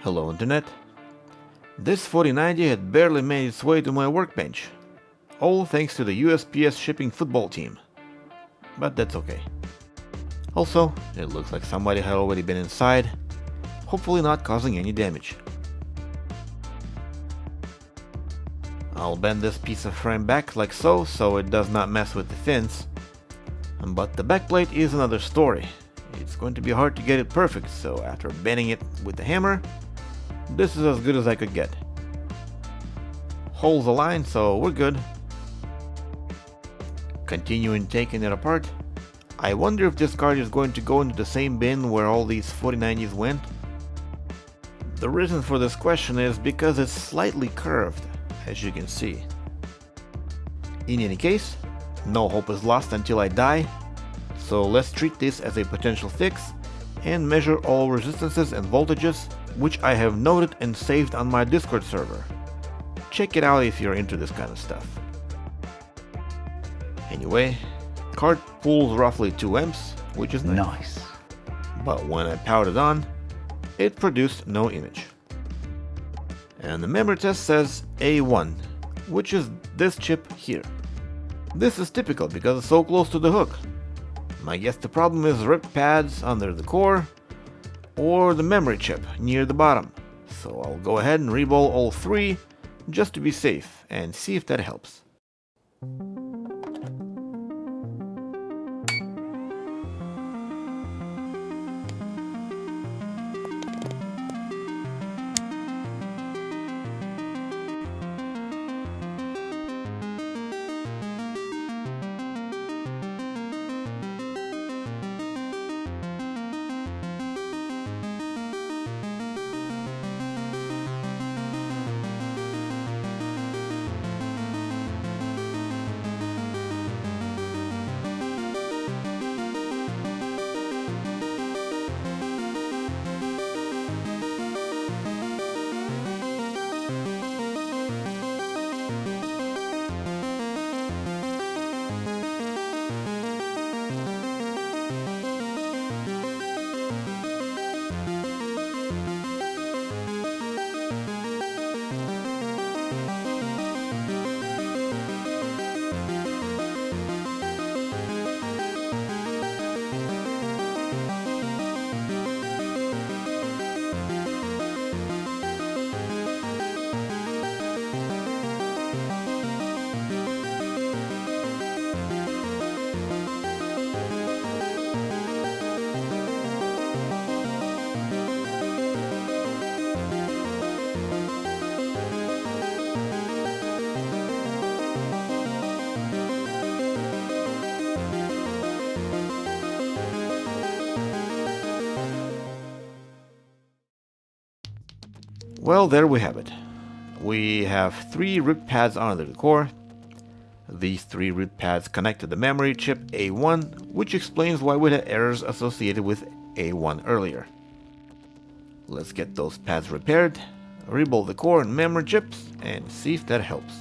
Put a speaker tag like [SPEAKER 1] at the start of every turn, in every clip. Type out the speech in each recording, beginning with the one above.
[SPEAKER 1] Hello Internet. This 4090 had barely made its way to my workbench, all thanks to the USPS shipping football team. But that's okay. Also, it looks like somebody had already been inside, hopefully not causing any damage. I'll bend this piece of frame back like so it does not mess with the fins. But the backplate is another story. It's going to be hard to get it perfect, so after bending it with the hammer, this is as good as I could get. Holes aligned, so we're good. Continuing taking it apart, I wonder if this card is going to go into the same bin where all these 4090s went. The reason for this question is because it's slightly curved, as you can see. In any case, no hope is lost until I die, so let's treat this as a potential fix and measure all resistances and voltages, which I have noted and saved on my Discord server. Check it out if you're into this kind of stuff. Anyway, card pulls roughly 2 amps, which is nice. But when I powered it on, it produced no image. And the memory test says A1, which is this chip here. This is typical because it's so close to the hook. I guess the problem is ripped pads under the core or the memory chip near the bottom. So I'll go ahead and reball all 3 just to be safe and see if that helps. Well, there we have it. We have 3 rip pads under the core. These 3 rip pads connect to the memory chip A1, which explains why we had errors associated with A1 earlier. Let's get those pads repaired, rebuild the core and memory chips, and see if that helps.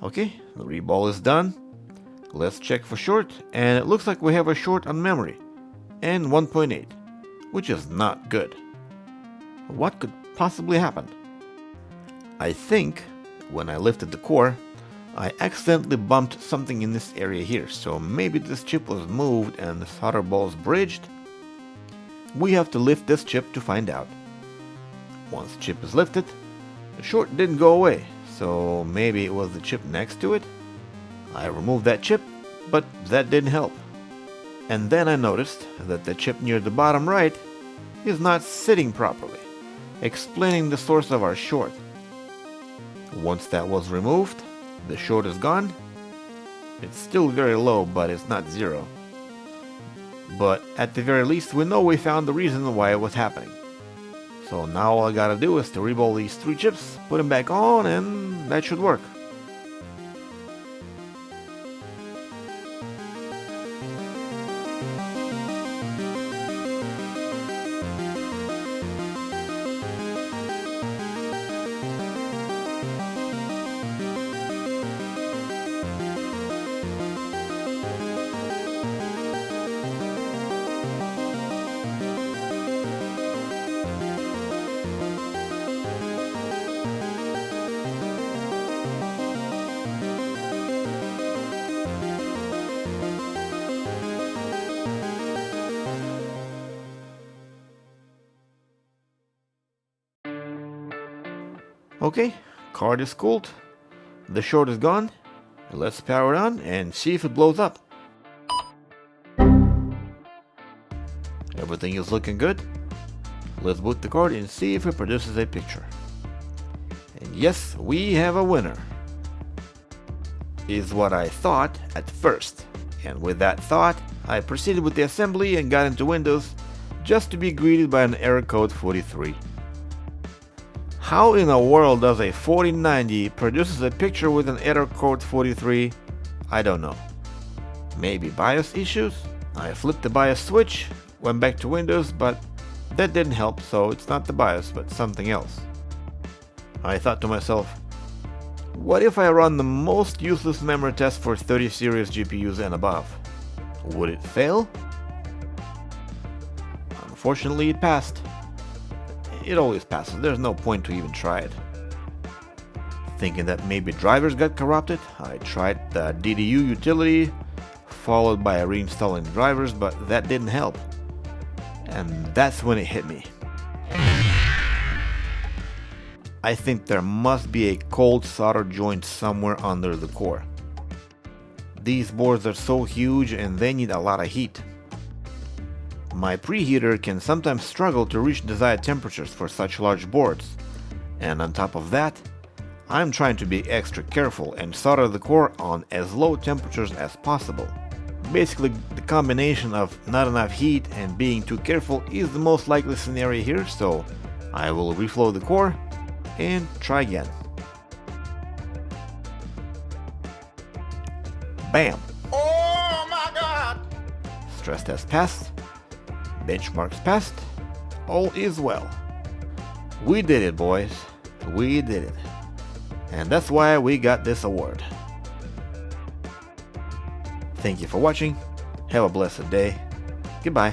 [SPEAKER 1] Okay, the reball is done. Let's check for short, and it looks like we have a short on memory, and 1.8, which is not good. What could possibly happen? I think when I lifted the core, I accidentally bumped something in this area here, so maybe this chip was moved and the solder balls bridged. We have to lift this chip to find out. Once the chip is lifted, the short didn't go away, so maybe it was the chip next to it. I removed that chip, but that didn't help. And then I noticed that the chip near the bottom right is not sitting properly, explaining the source of our short. Once that was removed, the short is gone. It's still very low, but it's not zero. But at the very least, we know we found the reason why it was happening. So now all I gotta do is to reball these 3 chips, put them back on, and that should work. Okay, card is cooled, the short is gone. Let's power it on and see if it blows up. Everything is looking good. Let's boot the card and see if it produces a picture. And yes, we have a winner. Is what I thought at first. And with that thought, I proceeded with the assembly and got into Windows just to be greeted by an error code 43. How in the world does a 4090 produces a picture with an error code 43? I don't know. Maybe BIOS issues? I flipped the BIOS switch, went back to Windows, but that didn't help, so it's not the BIOS, but something else. I thought to myself, what if I run the most useless memory test for 30 series GPUs and above? Would it fail? Unfortunately, it passed. It always passes, there's no point to even try it. Thinking that maybe drivers got corrupted, I tried the DDU utility, followed by reinstalling drivers, but that didn't help. And that's when it hit me. I think there must be a cold solder joint somewhere under the core. These boards are so huge and they need a lot of heat. My preheater can sometimes struggle to reach desired temperatures for such large boards, and on top of that, I'm trying to be extra careful and solder the core on as low temperatures as possible. Basically, the combination of not enough heat and being too careful is the most likely scenario here, so I will reflow the core and try again. Bam!
[SPEAKER 2] Oh my God!
[SPEAKER 1] Stress test passed. Benchmarks passed. All is well. We did it, boys. We did it. And that's why we got this award. Thank you for watching. Have a blessed day. Goodbye.